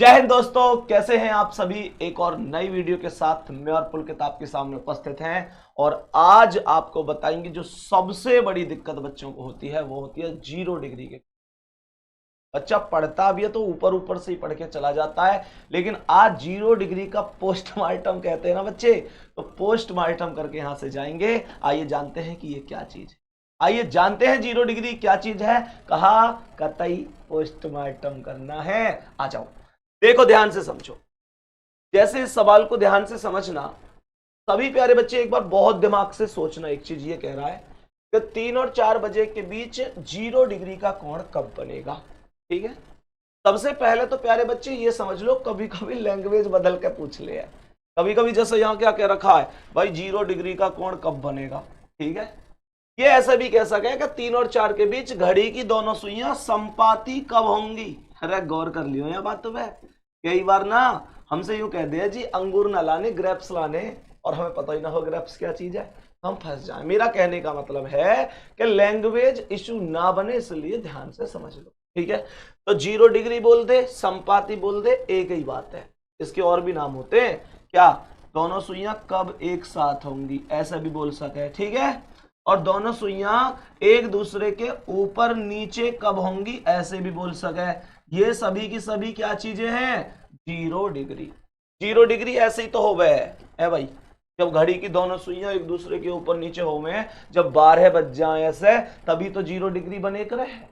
जय हिंद दोस्तों, कैसे हैं आप सभी। एक और नई वीडियो के साथ मैं और पुलकित आपके सामने उपस्थित हैं और आज आपको बताएंगे जो सबसे बड़ी दिक्कत बच्चों को होती है वो होती है 0 डिग्री के। बच्चा पढ़ता भी है तो ऊपर ऊपर से ही पढ़ के चला जाता है, लेकिन आज 0 डिग्री का पोस्टमार्टम कहते हैं ना बच्चे, तो पोस्टमार्टम करके यहां से जाएंगे। आइए जानते हैं कि ये क्या चीज है। आइए जानते हैं 0 डिग्री क्या चीज है। कहा कतई पोस्टमार्टम करना है। आ जाओ, देखो ध्यान से समझो। जैसे इस सवाल को ध्यान से समझना, सभी प्यारे बच्चे एक बार बहुत दिमाग से सोचना। एक चीज ये कह रहा है कि 3 और 4 बजे के बीच 0 डिग्री का कोण कब बनेगा। ठीक है, सबसे पहले तो प्यारे बच्चे ये समझ लो, कभी कभी लैंग्वेज बदल के पूछ ले। कभी कभी जैसे यहां क्या कह रखा है भाई, 0 डिग्री का कोण कब बनेगा। ठीक है, ये ऐसा भी कह सके कि 3 और 4 के बीच घड़ी की दोनों सुइयां संपाती कब होंगी। अरे गौर कर लियो यह बात। तो वह कई बार ना हमसे यूं कह दिया जी अंगूर ना लाने ग्रेप्स लाने, और हमें पता ही ना हो ग्रेप्स क्या चीज है, हम फंस जाए। मेरा कहने का मतलब है कि लैंग्वेज इशू ना बने, इसलिए ध्यान से समझ लो। ठीक है, तो 0 डिग्री बोल दे, संपाती बोल दे, एक ही बात है। इसके और भी नाम होते हैं क्या, दोनों सुइयां कब एक साथ होंगी, ऐसा भी बोल सके। ठीक है, और दोनों सुइयां एक दूसरे के ऊपर नीचे कब होंगी, ऐसे भी बोल सके। ये सभी की सभी क्या चीजें हैं, 0 डिग्री। 0 डिग्री ऐसे ही तो हो गए है भाई, जब घड़ी की दोनों सुइयां एक दूसरे के ऊपर नीचे हो में, जब 12 बज जाए ऐसे, तभी तो 0 डिग्री बने कर है।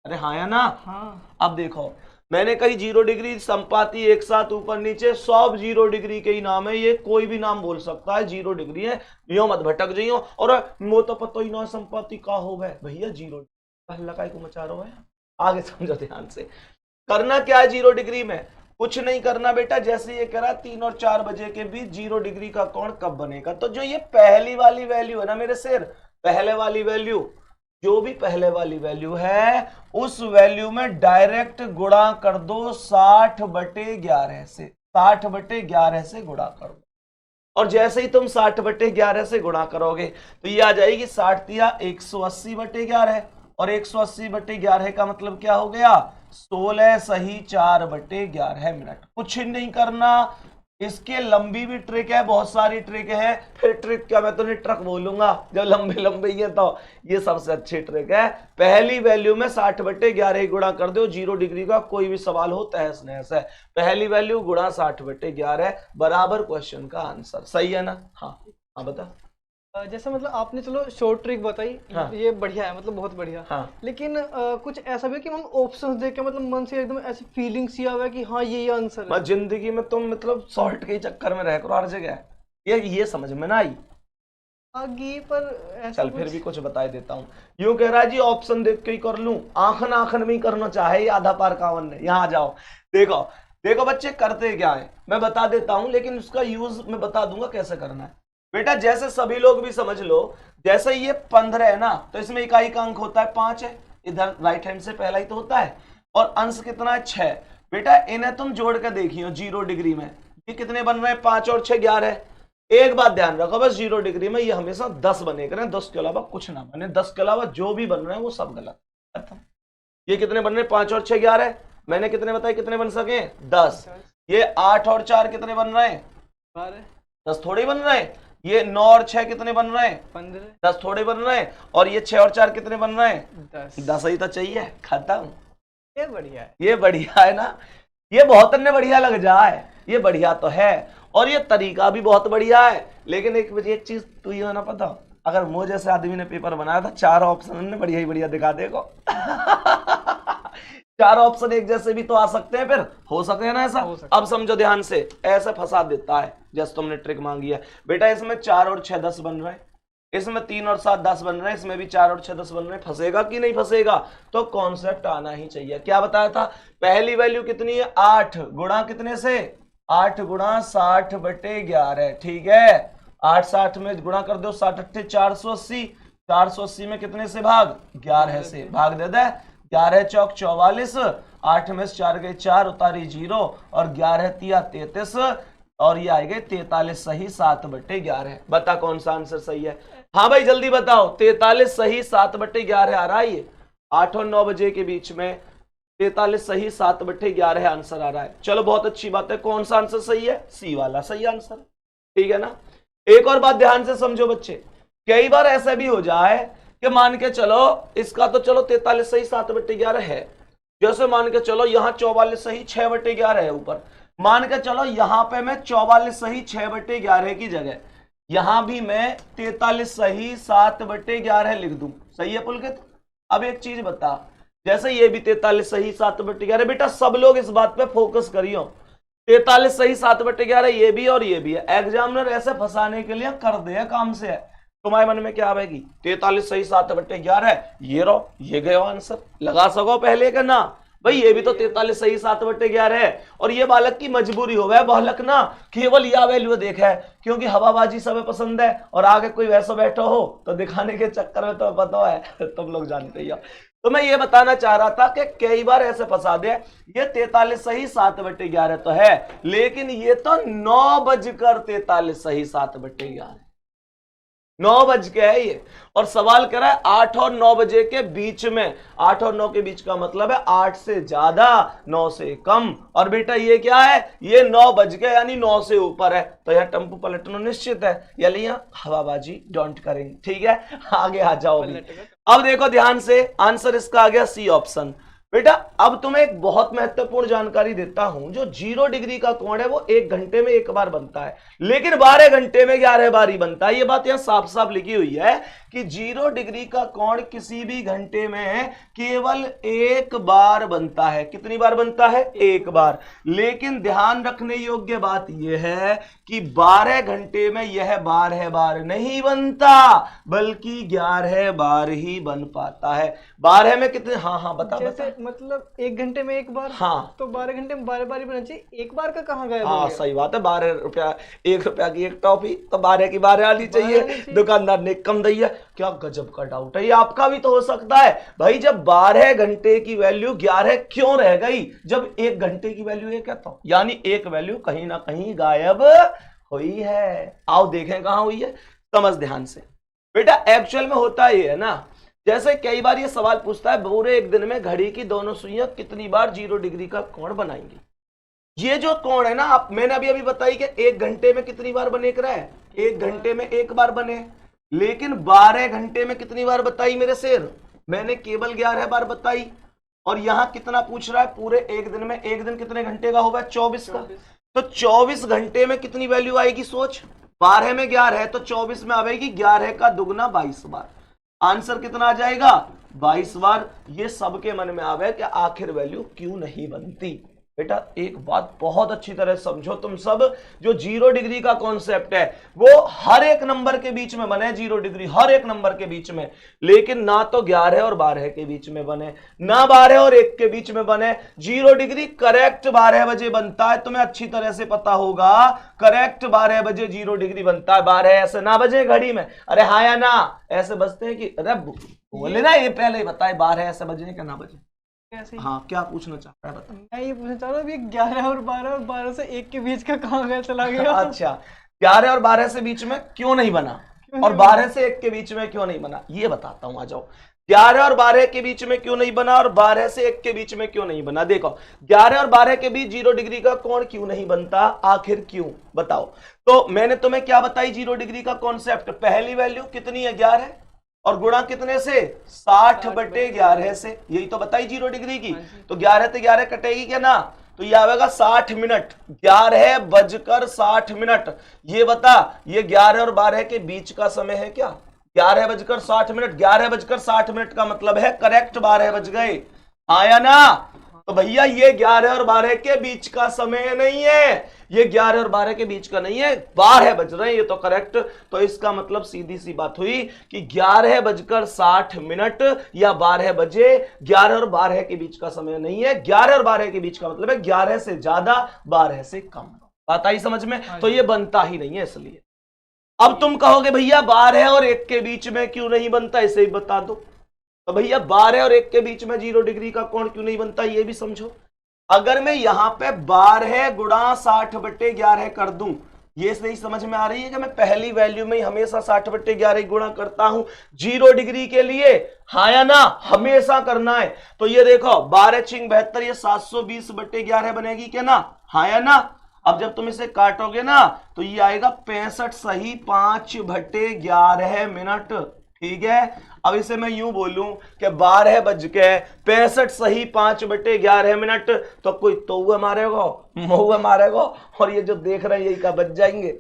अरे हाँ या ना। हाँ, अब देखो मैंने कही 0 डिग्री संपाती एक साथ ऊपर नीचे, सब 0 डिग्री के ही नाम है। ये कोई भी नाम बोल सकता है, 0 डिग्री है। यो मत भटक जाइयो और मो तो पता ही ना संपाती का हो गए भैया, 0 हल्ला काय को मचा रहा है। आगे समझो ध्यान से, करना क्या है 0 डिग्री में, कुछ नहीं करना बेटा। जैसे ये कह रहा 3 और 4 बजे के बीच 0 डिग्री का कोण कब बनेगा, तो जो ये पहली वाली वैल्यू है ना मेरे शेर, पहले वाली वैल्यू, जो भी पहले वाली वैल्यू है उस वैल्यू में डायरेक्ट गुणा कर दो 60/11 से। 60/11 से गुणा कर दो, और जैसे ही तुम 60/11 से गुणा करोगे तो ये आ जाएगी 60 दिया 180/11, और 180/11 का मतलब क्या हो गया, 16 सही 4/11 मिनट। कुछ नहीं करना। इसके लंबी भी ट्रिक है, बहुत सारी ट्रिक है। फिर ट्रिक क्या, मैं तो नहीं ट्रक बोलूंगा जब लंबे लंबे ये, तो ये सबसे अच्छी ट्रिक है। पहली वैल्यू में 60/11 गुणा कर दो। 0 डिग्री का कोई भी सवाल हो तहस नहस है, पहली वैल्यू गुणा 60/11 बराबर क्वेश्चन का आंसर। सही है ना। हाँ हाँ बता। जैसे मतलब आपने चलो शॉर्ट ट्रिक बताई। हाँ। ये बढ़िया है, मतलब बहुत बढ़िया। हाँ। लेकिन कुछ ऐसा भी है कि हम ऑप्शंस देख के मतलब मन से एकदम ऐसी फीलिंग सी आवे कि हाँ ये आंसर है। मैं जिंदगी में तुम मतलब शॉर्ट के चक्कर में रह करो हर जगह, ये समझ में ना आई। आगे पर ऐसा चल फिर कुछ भी कुछ बता देता हूँ। यूं कह रहा है जी ऑप्शन देख के ही कर लूं, आखन आखन में ही करना चाहे ये आधा पार कावन ने। यहाँ आ जाओ, देखो देखो बच्चे करते क्या है मैं बता देता हूं, लेकिन उसका यूज मैं बता दूंगा कैसे करना है। बेटा जैसे सभी लोग भी समझ लो, जैसे ये 15 है ना, तो इसमें इकाई का अंक होता है 5 है, इधर राइट हैंड से पहला ही तो होता है, और अंश कितना है 6। बेटा इन्हें तुम जोड़ कर देखियो 0 डिग्री में, ये कितने बन रहे हैं, 5 और 6 11। एक बात ध्यान रखो बस, 0 डिग्री में ये हमेशा 10 बने करें, 10 के अलावा कुछ ना बने। 10 के अलावा जो भी बन रहे हैं वो सब गलत। ये कितने बन रहे हैं, 5 और 6 11। मैंने कितने बताए कितने बन सके, 10। ये 8 और 4 कितने बन रहे हैं, 12, 10 थोड़े बन रहे हैं। ये 9 और 6 कितने बन रहे हैं, 15, 10 थोड़े बन रहे हैं। और ये 6 और 4 कितने बन रहे हैं, 10। 10 ही तो चाहिए, खत्म। ये बढ़िया है। ये बढ़िया है ना, ये बहुत अन्य बढ़िया लग जाए, ये बढ़िया तो है, और ये तरीका भी बहुत बढ़िया है। लेकिन एक चीज तू ये ना पता, अगर मुझे जैसे आदमी ने पेपर बनाया था 4 ऑप्शन ने बढ़िया ही बढ़िया दिखा देगा। 4 ऑप्शन एक जैसे भी तो आ सकते हैं, फिर हो सकते हैं ना ऐसा। अब समझो ध्यान से, ऐसे फंसा देता है जैसे तुमने ट्रिक मांगी है। बेटा इसमें 4 और 6 10 बन रहे हैं, इसमें 3 और 7 10 बन रहे हैं, इसमें भी 4 और 6 10 बन रहे हैं। फंसेगा कि नहीं फंसेगा, तो कॉन्सेप्ट आना ही चाहिए। क्या बताया था, पहली वैल्यू कितनी है 8, गुणा कितने से, 8 गुणा 60/11। ठीक है, 8 60 में गुणा कर दो, 60 8 480। 480 में कितने से भाग, 11 से भाग दे दे। 11 चौक 44, 8 में से 4 गए 4, उतारी 0, और 11 तिया 33, और ये आएगा 43 सही 7/11। बता कौन सा आंसर सही है। हाँ भाई जल्दी बताओ, 43 सही 7/11 आ रहा है। ये 8 और 9 बजे के बीच में 43 सही, 7/11 आंसर आ रहा है। चलो बहुत अच्छी बात है। कौन सा आंसर सही है? सी वाला सही आंसर, ठीक है ना। एक और बात ध्यान से समझो बच्चे, कई बार ऐसा भी हो जाए कि मान के चलो इसका तो चलो 43 सही 7/11 है, जैसे मान के चलो यहाँ 44 सही 6/11 है ऊपर, मान के चलो यहां पे मैं 44 सही 6/11 की जगह यहां भी मैं 43 सही 7/11 लिख दूं, सही है पुलकित? अब एक चीज बता, जैसे ये भी 43 सही 7/11, बेटा सब लोग इस बात पे फोकस करियो, 43 सही 7/11 ये भी और ये भी है। एग्जामिनर ऐसे फंसाने के लिए कर दे काम से है। तुम्हारे मन में क्या आएगी? 43 सही 7/11, ये रो ये गयो आंसर, लगा सको पहले का ना भाई, ये भी तो 43 सही 7/11 है। और ये बालक की मजबूरी हो गया, बालक ना केवल यह वैल्यू देखा है, क्योंकि हवाबाजी सब पसंद है, और आगे कोई वैसा बैठा हो तो दिखाने के चक्कर में तो पता है तुम लोग जानते ही हो। तो मैं ये बताना चाह रहा था कि कई बार ऐसे फंसा दे, ये 43 सही 7/11 तो है, लेकिन ये तो 9:43 सही 7/11, 9 बज के है ये, और सवाल करा है 8 और 9 बजे के बीच में। 8 और 9 के बीच का मतलब है 8 से ज्यादा 9 से कम, और बेटा ये क्या है? ये 9 बज के यानी 9 से ऊपर है, तो यह टेम्पो पलटना निश्चित है, यानी यहाँ हवाबाजी डोंट करेंगे, ठीक है। आगे आ जाओ अभी। अब देखो ध्यान से, आंसर इसका आ गया सी ऑप्शन। बेटा अब तुम्हें एक बहुत महत्वपूर्ण जानकारी देता हूं, जो 0 डिग्री का कोण है वो 1 घंटे में एक बार बनता है, लेकिन 12 घंटे में 11 बार ही बनता है। ये बात यहां साफ साफ लिखी हुई है कि 0 डिग्री का कोण किसी भी घंटे में केवल एक बार बनता है। कितनी बार बनता है? एक बार। लेकिन ध्यान रखने योग्य बात यह है कि 12 घंटे में यह 12 बार नहीं बनता, बल्कि 11 बार ही बन पाता है। 12 में कितने? हाँ बता बता। मतलब 1 घंटे में एक बार, हाँ तो 12 घंटे में 12 बार ही बनना चाहिए, एक बार का कहाँ गया? हाँ सही बात है। 12 रुपया, 1 रुपया की एक टॉफी, तो 12 की 12 आनी चाहिए। दुकानदार ने कम दैया। क्या गजब का डाउट है, ये आपका भी तो हो सकता है भाई। जब 12 घंटे की वैल्यू 11 क्यों रह गई, जब 1 घंटे की वैल्यू है क्या, तो यानी एक वैल्यू कहीं ना कहीं गायब हुई है। आओ देखें कहां हुई है, समझ ध्यान से। बेटा एक्चुअल में होता ये है ना, जैसे कई बार ये सवाल पूछता है पूरे एक दिन में घड़ी की दोनों सुइयां कितनी बार 0 डिग्री का कोण बनाएंगी। ये जो कोण है ना, आप मैंने अभी बताई कि 1 घंटे में कितनी बार बने कर है? 1 घंटे में एक बार बने, लेकिन 12 घंटे में कितनी बार बताई मेरे शेर? मैंने केवल 11 बार बताई। और यहां कितना पूछ रहा है? पूरे एक दिन में। एक दिन कितने घंटे का होगा? 24 का। तो 24 घंटे में कितनी वैल्यू आएगी सोच? 12 में 11 है तो 24 में आएगी 11 का दुगना 22 बार। आंसर कितना आ जाएगा? 22 बार। ये सबके मन में आवे कि आखिर वैल्यू क्यों नहीं बनती। बेटा एक बात बहुत अच्छी तरह समझो तुम सब, जो 0 डिग्री का कॉन्सेप्ट है वो हर एक नंबर के बीच में बने। 0 डिग्री हर एक नंबर के बीच में, लेकिन ना तो 11 और 12 के बीच में बने, ना 12 और 1 के बीच में बने। 0 डिग्री करेक्ट 12 बजे बनता है, तुम्हें अच्छी तरह से पता होगा। करेक्ट 12 बजे 0 डिग्री बनता है। 12 ऐसे ना बजे घड़ी में, अरे हाँ या ना ऐसे बजते हैं कि अरे बोले ना, ये पहले ही बताए 12 ऐसे बजे क्या ना बजे। हाँ क्या पूछना चाहता है बता। मैं ये पूछना चाह रहा हूँ 11 और 12 और 12 से 1 के बीच का कहाँ गया, चला गया? अच्छा 11 और 12 से बीच में क्यों नहीं बना, और 12 से 1 के बीच में क्यों नहीं बना, ये बताता हूं। आ जाओ। 11 और 12 के बीच में क्यों नहीं बना और 12 से 1 के बीच में क्यों नहीं बना? देखो 11 और 12 के बीच 0 डिग्री का कोण क्यों नहीं बनता, आखिर क्यों बताओ। तो मैंने तुम्हें क्या बताई 0 डिग्री का कॉन्सेप्ट? पहली वैल्यू कितनी है? 11 और गुणा कितने से? 60/11 से। यही तो बताई 0 डिग्री की। तो 11 से 11 कटेगी क्या ना, तो ये आएगा 60 मिनट। 11:60। ये बता, ये 11 और 12 के बीच का समय है क्या? 11:60। 11:60 का मतलब है करेक्ट 12 बज गए, आया ना? तो भैया ये 11 और 12 के बीच का समय नहीं है, ये 11 और 12 के बीच का नहीं है, 12 बज रहे हैं, ये तो करेक्ट। तो इसका मतलब सीधी सी बात हुई कि 11:60 या 12 बजे 11 और 12 के बीच का समय नहीं है। 11 और 12 के बीच का मतलब है 11 से ज्यादा 12 से कम। बात आई समझ में? तो ये बनता ही नहीं है। इसलिए अब तुम कहोगे भैया 12 और 1 के बीच में क्यों नहीं बनता, इसे ही बता दो। तो भैया 12 और 1 के बीच में 0 डिग्री का कोण क्यों नहीं बनता, ये भी समझो। अगर मैं यहां पे 12 गुणा 60/11 कर दूं ये नहीं समझ में आ रही है कि मैं पहली वैल्यू में ही हमेशा 60/11 गुणा करता हूं 0 डिग्री के लिए, हाँ या ना, हमेशा करना है। तो ये देखो 12 छिंग 72, ये 720/11 बनेगी क्या ना, हाँ या ना। अब जब तुम इसे काटोगे ना तो ये आएगा 65 सही 5/11 मिनट, ठीक है। अब इसे मैं यूं बोलूं कि 12:65 सही 5/11 मिनट, तो कोई तो मारेगा, महुआ मारेगा, और ये जो देख रहे हैं यही का बच जाएंगे।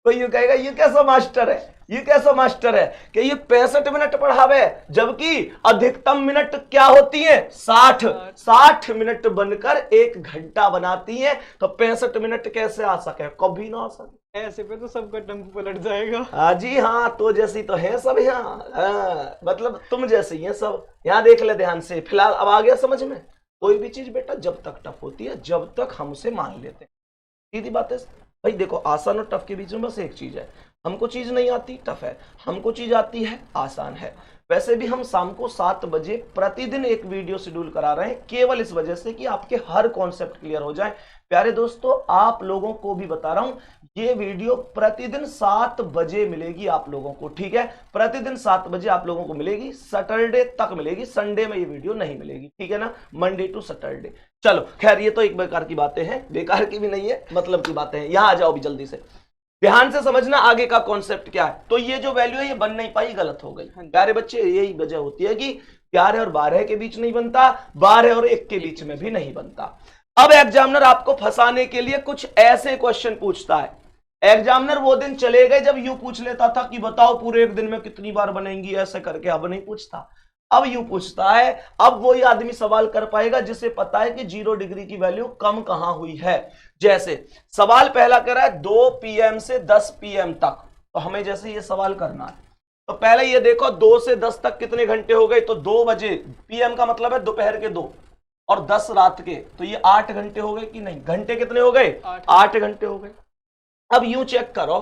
तो ये कहेगा ये कैसा मास्टर है, ये कैसा मास्टर है कि ये 65 मिनट पढ़ावे, जबकि अधिकतम मिनट क्या होती है 60 मिनट बनकर 1 घंटा बनाती है। तो 65 मिनट कैसे आ सके, कभी ना आ सके। ऐसे पे तो सबका टेम्पो पलट जाएगा। हाँ जी हाँ, तो जैसी तो है सब यहाँ, मतलब तुम जैसे ही है सब। यहाँ देख ले ध्यान से, फिलहाल अब आ गया समझ में। कोई भी चीज बेटा जब तक टफ होती है जब तक हम उसे मान लेते हैं, सीधी बात है भाई। देखो आसान और टफ के बीच में बस एक चीज है, हमको चीज नहीं आती टफ है, हमको चीज आती है आसान है। वैसे भी हम शाम को 7 बजे प्रतिदिन एक वीडियो शेड्यूल करा रहे हैं, केवल इस वजह से कि आपके हर कॉन्सेप्ट क्लियर हो जाए। प्यारे दोस्तों, आप लोगों को भी बता रहा हूं, ये वीडियो प्रतिदिन 7 बजे मिलेगी आप लोगों को, ठीक है। प्रतिदिन 7 बजे आप लोगों को मिलेगी, सैटरडे तक मिलेगी, संडे में ये वीडियो नहीं मिलेगी, ठीक है ना, मंडे टू सैटरडे। चलो खैर, ये तो एक बेकार की बातें हैं, बेकार की भी नहीं है, मतलब की बातें हैं। यहां आ जाओ भी जल्दी से, ध्यान से समझना आगे का कॉन्सेप्ट क्या है। तो ये जो वैल्यू है ये बन नहीं पाई, गलत हो गई। प्यारे बच्चे, यही वजह होती है कि 11 और 12 के बीच नहीं बनता, 12 और 1 के बीच में भी नहीं बनता। अब एग्जामिनर आपको फंसाने के लिए कुछ ऐसे क्वेश्चन पूछता है। एग्जामिनर वो दिन चले गए जब यूं पूछ लेता था कि बताओ पूरे एक दिन में कितनी बार बनेंगी, ऐसे करके। अब नहीं पूछता, अब यूं पूछता है। अब वही आदमी सवाल कर पाएगा जिसे पता है कि 0 डिग्री की वैल्यू कम कहां हुई है। जैसे सवाल पहला कह रहा है 2 PM से 10 PM तक, तो हमें जैसे ये सवाल करना है तो पहले ये देखो 2 से 10 तक कितने घंटे हो गए, तो 2 बजे, PM का मतलब है दोपहर के 2 और 10 रात के, तो ये 8 घंटे हो गए कि नहीं, घंटे कितने हो गए, 8 घंटे हो गए। अब यूं चेक करो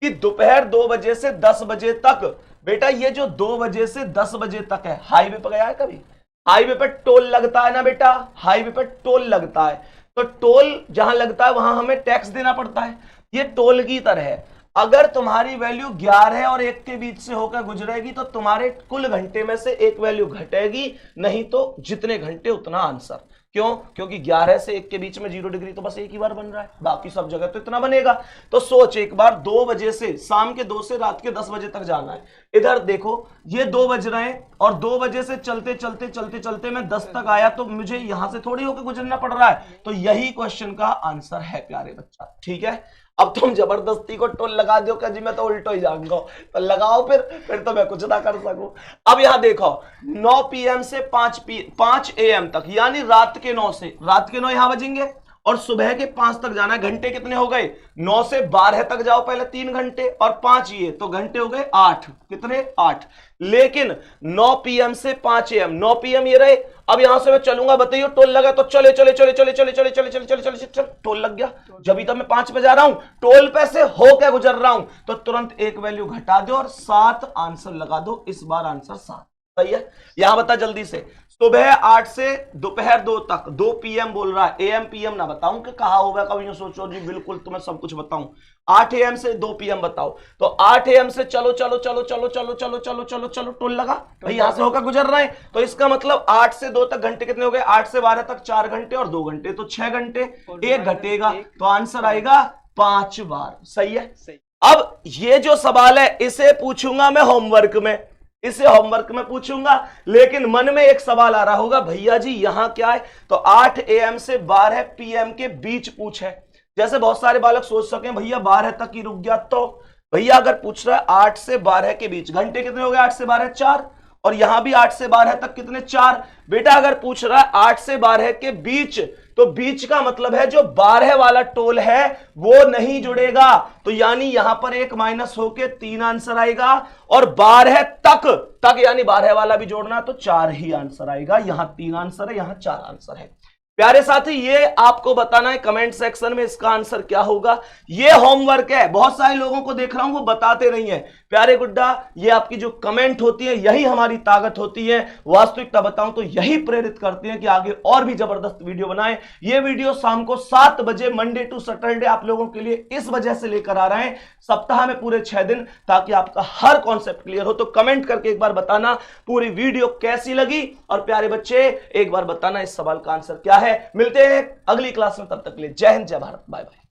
कि दोपहर 2 बजे से 10 बजे तक, बेटा ये जो 2 बजे से 10 बजे तक है, हाईवे पर गया है कभी, हाईवे पर टोल लगता है ना बेटा, हाईवे पर टोल लगता है। तो टोल जहां लगता है वहां हमें टैक्स देना पड़ता है, ये टोल की तरह है। अगर तुम्हारी वैल्यू 11 और 1 के बीच से होकर गुजरेगी तो तुम्हारे कुल घंटे में से एक वैल्यू घटेगी, नहीं तो जितने घंटे उतना आंसर। क्यों? क्योंकि 11 से 1 के बीच में 0 डिग्री तो बस एक ही बार बन रहा है, बाकी सब जगह तो इतना बनेगा। तो सोच एक बार, 2 बजे से, शाम के 2 से रात के 10 बजे तक जाना है। इधर देखो ये 2 बज रहे हैं और 2 बजे से चलते चलते चलते चलते मैं 10 तक आया, तो मुझे यहां से थोड़ी होकर गुजरना पड़ रहा है। तो यही क्वेश्चन का आंसर है प्यारे बच्चा, ठीक है। अब तुम जबरदस्ती को टोल लगा दो कि जी मैं तो उल्टो ही जाऊंगा, तो लगाओ फिर तो मैं कुछ ना कर सकूं। अब यहां देखो 9 PM से 5 AM तक, यानी रात के 9 से, रात के 9 यहां बजेंगे और सुबह के 5 तक जाना है। घंटे कितने हो गए, 9 से 12 तक जाओ पहले 3 घंटे और 5 ये, तो घंटे हो गए 8, कितने 8। लेकिन 9 PM से 5 AM, 9 PM ये रहे। अब यहां से मैं चलूंगा, बताइए टोल लगा तो चले चले चले चले चले चले चले चले चले चले चले टोल लग गया। जब तक मैं 5 पे जा रहा हूं, टोल पे से होकर गुजर रहा हूं, तो तुरंत एक वैल्यू घटा दो और 7 आंसर लगा दो। इस बार आंसर 7 सही है। यहां बता जल्दी से, सुबह 8 से दोपहर 2 तक, 2 PM बोल रहा है, AM PM ना बताऊं कि कहा होगा, कभी यूं सोचो जी बिल्कुल तुम्हें सब कुछ बताऊं। 8 AM से 2 PM बताओ, तो 8 AM से चलो चलो चलो चलो चलो चलो चलो चलो चलो टोल लगा भाई, यहां से होकर गुजर रहे हैं। तो इसका मतलब 8 से 2 तक घंटे कितने हो गए, 8 से 12 तक 4 घंटे और 2 घंटे, तो 6 घंटे, एक घटेगा, तो आंसर आएगा 5 बार। सही है। अब ये जो सवाल है इसे पूछूंगा मैं होमवर्क में, इसे होमवर्क में पूछूंगा, लेकिन मन में एक सवाल आ रहा होगा, भैया जी यहां क्या है, तो 8 AM से 12 PM के बीच पूछे। जैसे बहुत सारे बालक सोच सकें भैया 12 तक ही रुक गया, तो भैया अगर पूछ रहा है 8 से 12 के बीच, घंटे कितने हो गए, 8 से 12 4, और यहां भी 8 से 12 तक कितने 4। बेटा अगर पूछ रहा है 8 से 12 के बीच, तो बीच का मतलब है जो 12 वाला टोल है वो नहीं जुड़ेगा, तो यानी यहां पर 1 माइनस होके 3 आंसर आएगा, और 12 तक यानी 12 वाला भी जोड़ना तो 4 ही आंसर आएगा। यहां 3 आंसर है, यहां 4 आंसर है। प्यारे साथी, ये आपको बताना है कमेंट सेक्शन में इसका आंसर क्या होगा। ये होमवर्क है, बहुत सारे लोगों को देख रहा हूं वो बताते नहीं है। प्यारे गुड्डा, ये आपकी जो कमेंट होती है यही हमारी ताकत होती है। वास्तविकता बताऊं तो यही प्रेरित करती है कि आगे और भी जबरदस्त वीडियो बनाएं। ये वीडियो शाम को 7 बजे मंडे टू सैटरडे आप लोगों के लिए इस वजह से लेकर आ रहे हैं, सप्ताह में पूरे 6 दिन, ताकि आपका हर कॉन्सेप्ट क्लियर हो। तो कमेंट करके एक बार बताना पूरी वीडियो कैसी लगी, और प्यारे बच्चे एक बार बताना इस सवाल का आंसर क्या है। मिलते हैं अगली क्लास में, तब तक के लिए जय हिंद, जय भारत, बाय बाय।